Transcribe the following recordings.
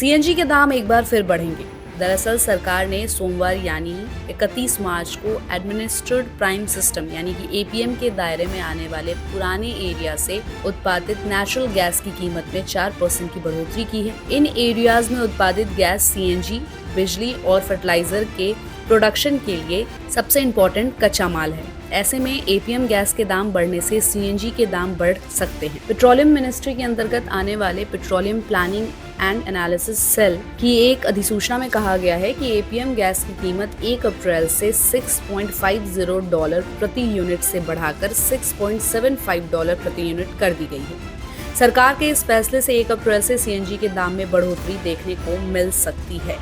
CNG के दाम एक बार फिर बढ़ेंगे। दरअसल सरकार ने सोमवार यानी 31 मार्च को एडमिनिस्ट्रेड प्राइम सिस्टम यानी कि एपीएम के दायरे में आने वाले पुराने एरिया से उत्पादित नेचुरल गैस की कीमत में 4% की बढ़ोतरी की है। इन एरियाज में उत्पादित गैस सीएनजी, बिजली और फर्टिलाइजर के प्रोडक्शन के लिए सबसे इम्पोर्टेंट कच्चा माल है। ऐसे में एपीएम गैस के दाम बढ़ने से सीएनजी के दाम बढ़ सकते हैं। पेट्रोलियम मिनिस्ट्री के अंतर्गत आने वाले petroleum planning and analysis cell की एक अधिसूचना में कहा गया है कि एपीएम गैस की कीमत 1 अप्रैल से $6.50 प्रति यूनिट से बढ़ाकर $6.75 प्रति यूनिट कर दी गई है। सरकार के इस फैसले से 1 अप्रैल से सीएनजी के दाम में बढ़ोतरी देखने को मिल सकती है।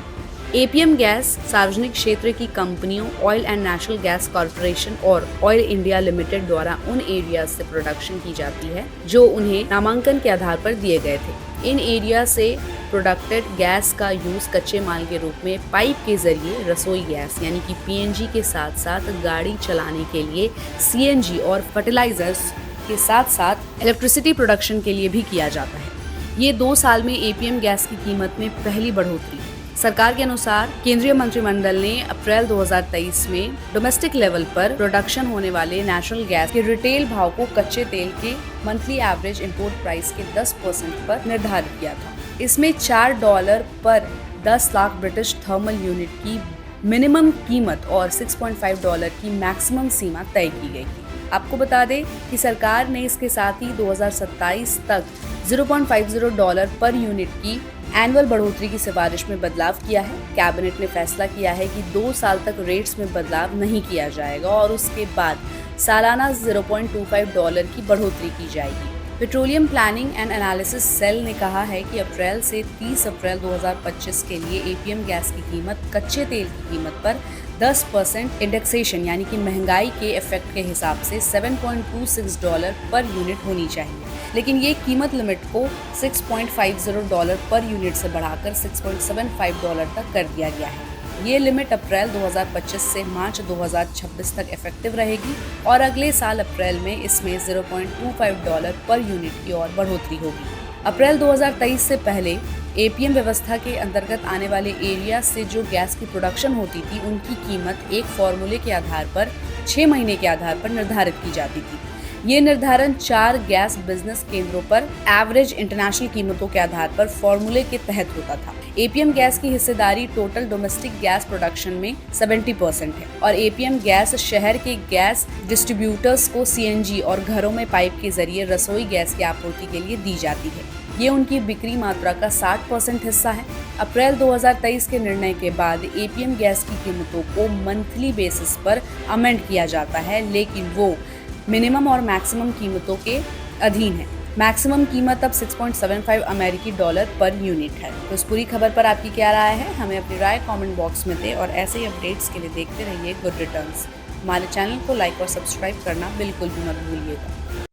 एपीएम गैस सार्वजनिक क्षेत्र की कंपनियों oil and natural gas corporation और ऑयल इंडिया लिमिटेड द्वारा उन एरिया से प्रोडक्शन की जाती है जो उन्हें नामांकन के आधार पर दिए गए थे। इन एरिया से प्रोडक्टेड गैस का यूज कच्चे माल के रूप में पाइप के जरिए रसोई गैस यानी कि पीएनजी के साथ साथ गाड़ी चलाने के लिए सीएनजी और फर्टिलाइजर्स के साथ साथ इलेक्ट्रिसिटी प्रोडक्शन के लिए भी किया जाता है। ये 2 साल में एपीएम गैस की कीमत में पहली बढ़ोतरी। सरकार के अनुसार केंद्रीय मंत्रिमंडल ने अप्रैल 2023 में डोमेस्टिक लेवल पर प्रोडक्शन होने वाले नेचुरल गैस के रिटेल भाव को कच्चे तेल के मंथली एवरेज इंपोर्ट प्राइस के 10% पर निर्धारित किया था। इसमें $4 पर 10 लाख ब्रिटिश थर्मल यूनिट की मिनिमम कीमत और $6.5 की मैक्सिमम सीमा तय की गई थी। आपको बता दें कि सरकार ने इसके साथ ही 2027 तक $0.50 पर यूनिट की एनुअल बढ़ोतरी की सिफारिश में बदलाव किया है। कैबिनेट ने फैसला किया है कि 2 साल तक रेट्स में बदलाव नहीं किया जाएगा और उसके बाद सालाना $0.25 की बढ़ोतरी की जाएगी। Petroleum planning and analysis cell ने कहा है कि अप्रैल से 30 अप्रैल 2025 के लिए एपीएम गैस की कीमत कच्चे तेल की कीमत पर 10% इंडेक्सेशन यानी कि महंगाई के इफेक्ट के हिसाब से $7.26 पर यूनिट होनी चाहिए, लेकिन ये कीमत लिमिट को $6.50 पर यूनिट से बढ़ाकर $6.75 तक कर दिया गया है। ये लिमिट अप्रैल 2025 से मार्च 2026 तक इफेक्टिव रहेगी और अगले साल अप्रैल में इसमें $0.25 पर यूनिट की ओर बढ़ोतरी होगी। अप्रैल 2023 से पहले एपीएम व्यवस्था के अंतर्गत आने वाले एरिया से जो गैस की प्रोडक्शन होती थी उनकी कीमत एक फॉर्मूले के आधार पर 6 महीने के आधार पर निर्धारित की जाती थी। ये निर्धारण 4 गैस बिजनेस केंद्रों पर एवरेज इंटरनेशनल कीमतों के आधार पर फॉर्मूले के तहत होता था। एपीएम गैस की हिस्सेदारी टोटल डोमेस्टिक गैस प्रोडक्शन में 70% है और एपीएम गैस शहर के गैस डिस्ट्रीब्यूटर्स को सीएनजी और घरों में पाइप के जरिए रसोई गैस की आपूर्ति के लिए दी जाती है। ये उनकी बिक्री मात्रा का 60% हिस्सा है। अप्रैल 2023 के निर्णय के बाद एपीएम गैस की कीमतों को मंथली बेसिस पर अमेंड किया जाता है, लेकिन वो मिनिमम और मैक्सिमम कीमतों के अधीन है। मैक्सिमम कीमत अब $6.75 पर यूनिट है। तो इस पूरी खबर पर आपकी क्या राय है? हमें अपनी राय कमेंट बॉक्स में दें और ऐसे ही अपडेट्स के लिए देखते रहिए गुड रिटर्न्स। हमारे चैनल को लाइक और सब्सक्राइब करना बिल्कुल भी मत भूलिएगा।